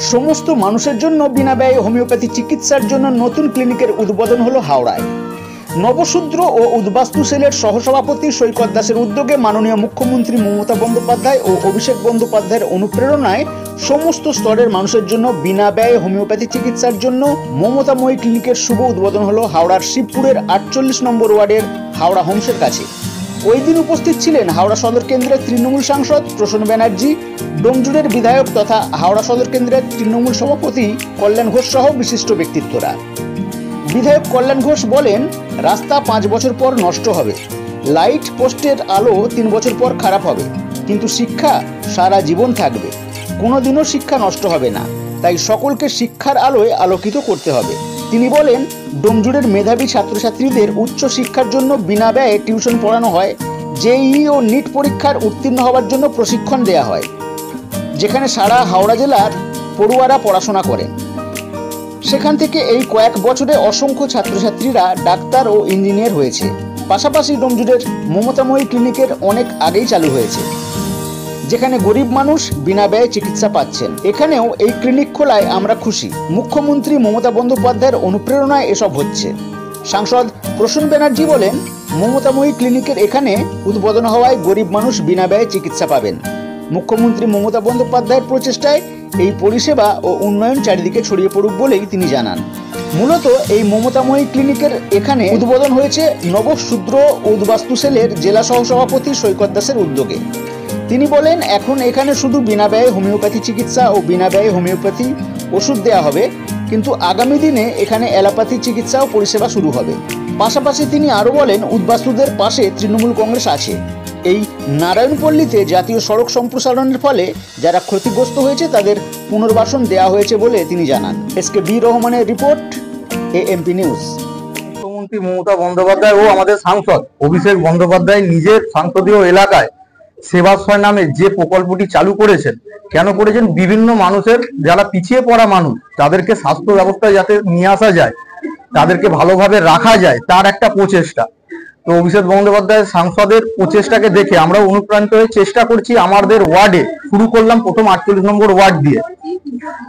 সমস্ত মানুষের জন্য বিনা ব্যয়ে হোমিওপ্যাথি চিকিৎসার জন্য নতুন ক্লিনিকের উদ্বোধন হলো হাওড়ায়। নবশূদ্র ও উদ্বাস্তু সেলের সহসভাপতি সৈকত দাসের উদ্যোগে মাননীয় মুখ্যমন্ত্রী মমতা বন্দ্যোপাধ্যায় ও অভিষেক বন্দ্যোপাধ্যায়ের অনুপ্রেরণায় সমস্ত স্তরের মানুষের জন্য বিনা ব্যয়ে হোমিওপ্যাথি চিকিৎসার জন্য মমতাময়ী ক্লিনিকের শুভ উদ্বোধন হলো হাওড়ার শিবপুরের 48 নম্বর ওয়ার্ডের হাওড়া হোমসের কাছে। ওই দিন উপস্থিত ছিলেন হাওড়া সদর কেন্দ্রের তৃণমূল সাংসদ প্রসন্ন ব্যানার্জি, ডোমজুড়ের বিধায়ক তথা হাওড়া সদর কেন্দ্রের তৃণমূল সভাপতি কল্যাণ ঘোষ সহ বিশিষ্ট ব্যক্তিত্বরা। বিধায়ক কল্যাণ ঘোষ বলেন, রাস্তা 5 বছর পর নষ্ট হবে, লাইট পোস্টের আলো 3 বছর পর খারাপ হবে, কিন্তু শিক্ষা সারা জীবন থাকবে, কোনোদিনও শিক্ষা নষ্ট হবে না, তাই সকলকে শিক্ষার আলোয় আলোকিত করতে হবে। তিনি বলেন, ডোমজুড়ের মেধাবী ছাত্রছাত্রীদের উচ্চ শিক্ষার জন্য বিনা ব্যয়ে টিউশন পড়ানো হয়, জেইই ও নিট পরীক্ষার উত্তীর্ণ হওয়ার জন্য প্রশিক্ষণ দেওয়া হয়, যেখানে সারা হাওড়া জেলার পড়ুয়ারা পড়াশোনা করেন। সেখান থেকে এই কয়েক বছরে অসংখ্য ছাত্রছাত্রীরা ডাক্তার ও ইঞ্জিনিয়ার হয়েছে। পাশাপাশি ডোমজুড়ের মমতাময়ী ক্লিনিকের অনেক আগেই চালু হয়েছে, যেখানে গরিব মানুষ বিনা ব্যয়ে চিকিৎসা পাচ্ছেন। এখানেও এই ক্লিনিক খোলায় আমরা খুশি। মুখ্যমন্ত্রী মমতা বন্দ্যোপাধ্যায়ের অনুপ্রেরণায় এসব হচ্ছে। সাংসদ প্রসন্ন ব্যানার্জি বলেন, মমতাময়ী ক্লিনিকের এখানে উদ্বোধন হওয়ায় গরিব মানুষ বিনা ব্যয়ে চিকিৎসা পাবেন। মুখ্যমন্ত্রী মমতা বন্দ্যোপাধ্যায়ের প্রচেষ্টায় এই পরিষেবা ও উন্নয়ন চারিদিকে ছড়িয়ে পড়ুক বলেই তিনি জানান। মূলত এই মমতাময়ী ক্লিনিকের এখানে উদ্বোধন হয়েছে নবশূদ্র ও উদ্বাস্তু সেলের জেলা সহসভাপতি সৈকত দাসের উদ্যোগে। তিনি বলেন, এখন এখানে শুধু বিনা ব্যয়ে হোমিওপ্যাথি চিকিৎসা ও বিনা ব্যয়ে হোমিওপ্যাথি ওষুধ দেওয়া হবে, কিন্তু আগামী দিনে এখানে অ্যালোপ্যাথি চিকিৎসা ও পরিষেবা শুরু হবে। পাশাপাশি তিনি আরও বলেন, উদ্বাস্তুদের পাশে তৃণমূল কংগ্রেস আছে। এই নারায়ণপল্লীতে জাতীয় সড়ক সম্প্রসারণের ফলে যারা ক্ষতিগ্রস্ত হয়েছে তাদের পুনর্বাসন দেওয়া হয়েছে বলে তিনি জানান। এসকে বি রহমানের রিপোর্ট, এএমপি নিউজ। মুখ্যমন্ত্রী মমতা বন্দ্যোপাধ্যায় ও আমাদের সাংসদ অভিষেক বন্দ্যোপাধ্যায় নিজের সংসদীয় এলাকায় সেবাশ্রয় নামে যে প্রকল্পটি চালু করেছেন, কেন করেছেন? বিভিন্ন মানুষের যারা পিছিয়ে পড়া মানুষ, তাদেরকে স্বাস্থ্য ব্যবস্থায় যাতে নিয়ে আসা যায়, তাদেরকে ভালোভাবে রাখা যায়, তার একটা প্রচেষ্টা। তো অভিষেক বন্দ্যোপাধ্যায় সাংসদের প্রচেষ্টাকে দেখে আমরা অনুপ্রাণিত হয়ে চেষ্টা করছি। আমাদের ওয়ার্ডে শুরু করলাম প্রথম 48 নম্বর ওয়ার্ড দিয়ে,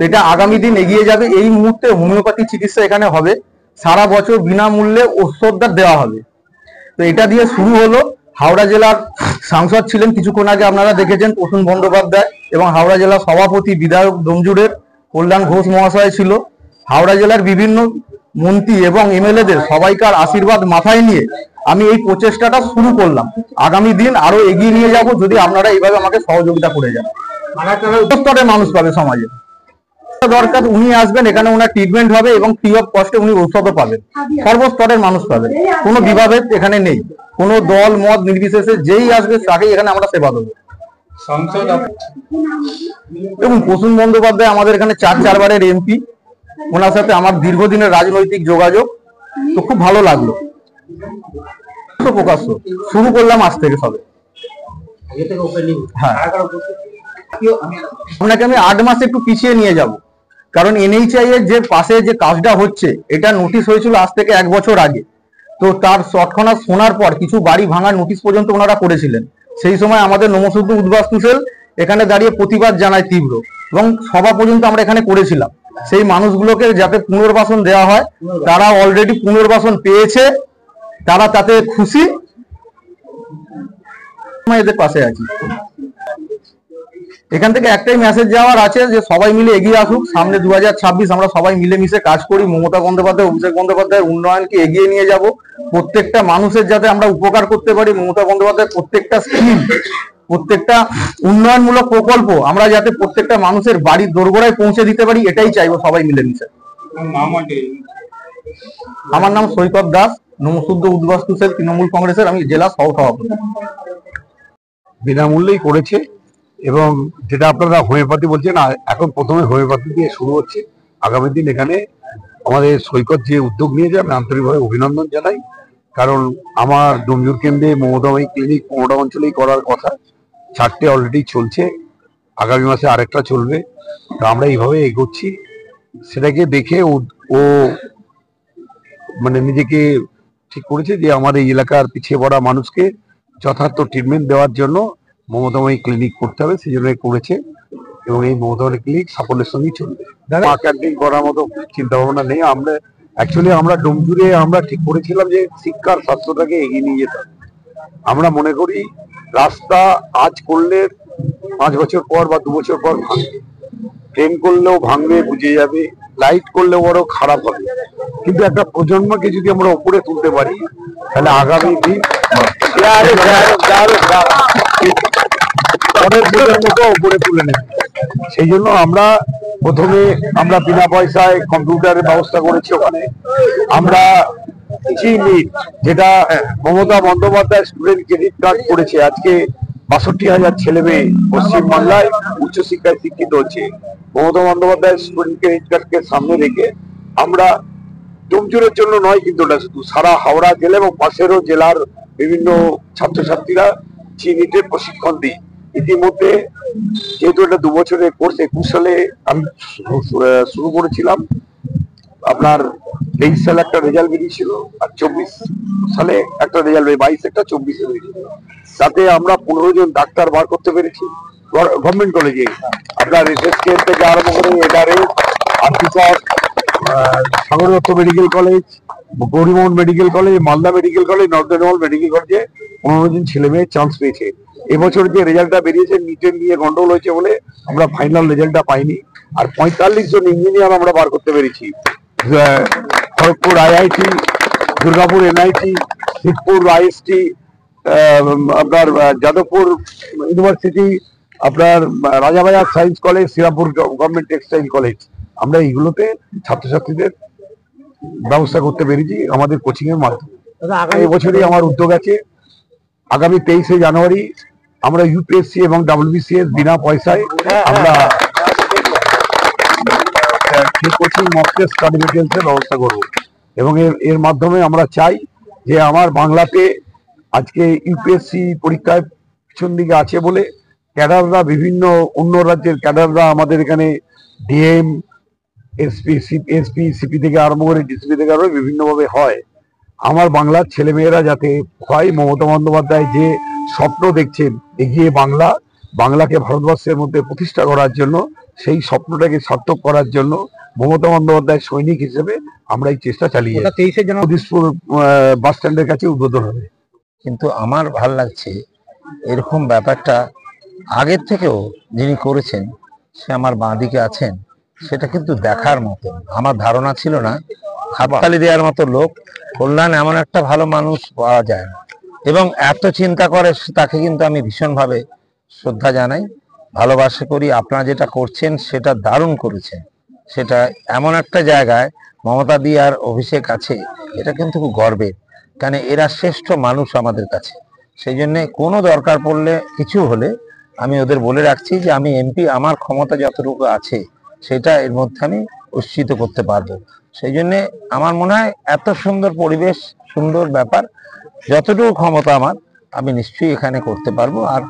এটা আগামী দিন এগিয়ে যাবে। এই মুহূর্তে হোমিওপ্যাথি চিকিৎসা এখানে হবে, সারা বছর বিনামূল্যে ওষুধটা দেওয়া হবে। তো এটা দিয়ে শুরু হলো। হাওড়া জেলার সাংসদ ছিলেন কিছুক্ষণ আগে, আপনারা দেখেছেন, প্রসন্ন বন্দ্যোপাধ্যায়, এবং হাওড়া জেলার সভাপতি বিধায়ক ডোমজুড়ের কল্যাণ ঘোষ মহাশয় ছিল। হাওড়া জেলার বিভিন্ন মন্ত্রী এবং এমএলএদের সবাইকার আশীর্বাদ মাথায় নিয়ে আমি এই প্রচেষ্টাটা শুরু করলাম। আগামী দিন আরো এগিয়ে নিয়ে যাব যদি আপনারা এইভাবে আমাকে সহযোগিতা করে যান। স্তরের মানুষ পাবে সমাজে দরকার, উনি আসবেন, এখানে ওনার ট্রিটমেন্ট হবে এবং ফ্রি অফ কস্টে উনি ঔষধও পাবেন। সর্বস্তরের মানুষ পাবেন, কোনো বিভাবেদ এখানে নেই, কোনো দল মত নির্বিশেষে যেই আসবে তাকেই এখানে আমরা সেবা দেবো। এবং প্রসন্ন বন্দ্যোপাধ্যায় আমাদের এখানে 4 বারের এমপি, ওনার সাথে আমার দীর্ঘদিনের রাজনৈতিক যোগাযোগ, তো খুব ভালো লাগলো। প্রকাশ্য শুরু করলাম আজ থেকে সবে। হ্যাঁ, আপনাকে আমি 8 মাস একটু পিছিয়ে নিয়ে যাব, কারণ এনএইচআই এর যে পাশে যে কাজটা হচ্ছে, এটা নোটিশ হয়েছিল আজ থেকে 1 বছর আগে। তো তার তৎক্ষণাৎ শোনার পর কিছু বাড়ি ভাঙার নোটিশ পর্যন্ত ওনারা করেছিলেন। সেই সময় আমাদের নবশূদ্র উদ্বাস্তু সেল এখানে দাঁড়িয়ে প্রতিবাদ জানায় তীব্র, এবং সভা পর্যন্ত আমরা এখানে করেছিলাম। সেই মানুষগুলোকে যাতে পুনর্বাসন দেওয়া হয়, তারা অলরেডি পুনর্বাসন পেয়েছে, তারা তাতে খুশি, এদের পাশে আছি। এখান থেকে একটাই মেসেজ যাওয়ার আছে যে সবাই মিলে এগিয়ে আসুক। সামনে 2026 আমরা সবাই মিলেমিশে কাজ করি। মমতা বন্দ্যোপাধ্যায়, অভিষেক বন্দ্যোপাধ্যায়ের উন্নয়নকে এগিয়ে নিয়ে যাব। প্রত্যেকটা মানুষের যাতে আমরা উপকার করতে পারি। মমতা বন্দ্যোপাধ্যায়ের প্রত্যেকটা স্কিম, প্রত্যেকটা উন্নয়নমূলক প্রকল্প আমরা যাতে প্রত্যেকটা মানুষের বাড়ির দোরগোড়ায় পৌঁছে দিতে পারি, এটাই চাইবো সবাই মিলেমিশে। আমার নাম সৈকত দাস, নবশূদ্র উদ্বাস্তু সেল তৃণমূল কংগ্রেসের আমি জেলা সহসভাপতি। বিনামূল্যেই করেছে, এবং যেটা আপনারা হোমিওপ্যাথি বলছেন, এখন প্রথমে হোমিওপ্যাথি দিয়ে শুরু হচ্ছে। আগামী দিন এখানে আমাদের সৈকত যে উদ্যোগ নিয়েছে, আমি আন্তরিকভাবে অভিনন্দন জানাই। কারণ আমার ডোমজুড় কেন্দ্রে মমতাময়ী ক্লিনিক 15টা অঞ্চলেই করার কথা, 4টে অলরেডি চলছে, আগামী মাসে আরেকটা চলবে। তো আমরা এইভাবে এগোচ্ছি। সেটাকে দেখে ও মানে নিজেকে ঠিক করেছে যে আমাদের এলাকার পিছিয়ে পড়া মানুষকে যথার্থ ট্রিটমেন্ট দেওয়ার জন্য মমতাময়ী ক্লিনিক করতে হবে, সেই জন্য করেছে। এবং এই মমতা ক্লিনিক সাফল্যের সঙ্গেই চলবে। মা ক্যান্টিন করার মতো চিন্তা ভাবনা নেই। আমরা ডোমজুড়ে আমরা ঠিক করেছিলাম যে শিক্ষার স্বাস্থ্যটাকে এগিয়ে নিয়ে যেতে হবে। আমরা মনে করি রাস্তা আজ করলে 5 বছর পর বা 2 বছর পর ভাঙবে, ট্রেন করলেও ভাঙবে, বুঝে যাবে, লাইট করলেও বড় খারাপ হবে। কিন্তু একটা প্রজন্মকে যদি আমরা উপরে তুলতে পারি তাহলে আগামী দিন পরের প্রজন্মকে উপরে তুলে নেবে। সেই জন্য প্রথমে আমরা বিনা পয়সায় কম্পিউটারের ব্যবস্থা করেছি। ওখানে আমরা যেটা Mamata Bandyopadhyay student credit card করেছে, আজকে 62,000 ছেলে মেয়ে পশ্চিমবাংলায় উচ্চশিক্ষায় শিক্ষিত হচ্ছে। মমতা বন্দ্যোপাধ্যায় স্টুডেন্ট ক্রেডিট কার্ডকে সামনে রেখে আমরা ডোমজুড়ের জন্য নয়, কিন্তু ওটা শুধু সারা হাওড়া জেলা এবং পাশেরও জেলার বিভিন্ন ছাত্রছাত্রীরা চিনিটের প্রশিক্ষণ দিই। ইতিমধ্যে যেহেতু এটা 2 বছরের কোর্স, 21 সালে আমি শুরু করেছিলাম। আপনার 23 সালে একটা রেজাল্ট বেরিয়েছিল, আর 24 সালে একটা রেজাল্ট 22 একটা 24 বেরিয়েছিল। তাতে আমরা 15 জন ডাক্তার বার করতে পেরেছি গভর্নমেন্ট কলেজে। আপনার এসএসকে থেকে আরম্ভ করে এডারে, আর্টিকট, Sagar Dutta medical college, Gourimohan medical college, Malda medical college, north Bengal medical কলেজে 15 জন ছেলে মেয়ে চান্স পেয়েছে। এবছর যে রেজাল্টটা বেরিয়েছে নিটের নিয়ে গন্ডগোল হয়েছে বলে আমরা ফাইনাল রেজাল্টটা পাইনি। আর 45 জন ইঞ্জিনিয়ার আমরা বার করতে পেরেছি। Kharagpur IIT, Durgapur NIT, Shibpur IST, আপনার যাদবপুর ইউনিভার্সিটি, আপনার Rajabazar science college, Serampore government textile college, আমরা এইগুলোতে ছাত্রছাত্রীদের ব্যবস্থা করতে পেরেছি আমাদের কোচিং এর মাধ্যমে। এবছরই আমার উদ্যোগ আছে, আগামী 23শে জানুয়ারি আমরা ইউপিএসসি এবং WBCS বিনা পয়সায় আমরা কোচিং মক টেস্ট স্টাডি মেটেরিয়ালসের ব্যবস্থা করব। এবং এর মাধ্যমে আমরা চাই যে আমার বাংলাতে আজকে ইউপিএসসি পরীক্ষায় পিছন দিকে আছে বলে ক্যাডাররা, বিভিন্ন অন্য রাজ্যের ক্যাডাররা আমাদের এখানে ডিএম, এসপি, সিপি থেকে আরম্ভ করে ডিসিপি থেকে আরম্ভ বিভিন্নভাবে হয়। আমার বাংলার ছেলেমেয়েরা যাতে হয়, মমতা বন্দ্যোপাধ্যায় যে স্বপ্ন দেখছেন এগিয়ে বাংলাকে ভারতবর্ষের মধ্যে প্রতিষ্ঠা করার জন্য, সেই স্বপ্নটাকে সার্থক করার জন্য মমতা বন্দ্যোপাধ্যায় সৈনিক হিসেবে আমরা এই চেষ্টা চালিয়ে যাচ্ছি। 23শে জানুয়ারি দিসপুর বাস স্ট্যান্ডের কাছে উদ্বোধন হবে। কিন্তু আমার ভাল লাগছে এরকম ব্যাপারটা আগের থেকেও যিনি করেছেন, সে আমার বাঁদিকে আছেন, সেটা কিন্তু দেখার মতো। আমার ধারণা ছিল না হাততালি দেওয়ার মতো লোক, কল্যাণ এমন একটা ভালো মানুষ পাওয়া যায় না, এবং এত চিন্তা করে তাকে কিন্তু আমি ভীষণভাবে শ্রদ্ধা জানাই, ভালোবাসা করি। আপনারা যেটা করছেন সেটা দারুণ করেছেন, সেটা এমন একটা জায়গায় মমতা দি আর অভিষেক আছে, এটা কিন্তু খুব গর্বের, কারণ এরা শ্রেষ্ঠ মানুষ আমাদের কাছে। সেই জন্যে কোনো দরকার পড়লে কিছু হলে আমি ওদের বলে রাখছি যে আমি এমপি, আমার ক্ষমতা যতটুকু আছে সেটা এর মধ্যে আমি উচ্ছিত করতে পারবো। সেই জন্যে আমার মনে হয় এত সুন্দর পরিবেশ, সুন্দর ব্যাপার, যতটুকু ক্ষমতা আমার, আমি নিশ্চয়ই এখানে করতে পারবো। আর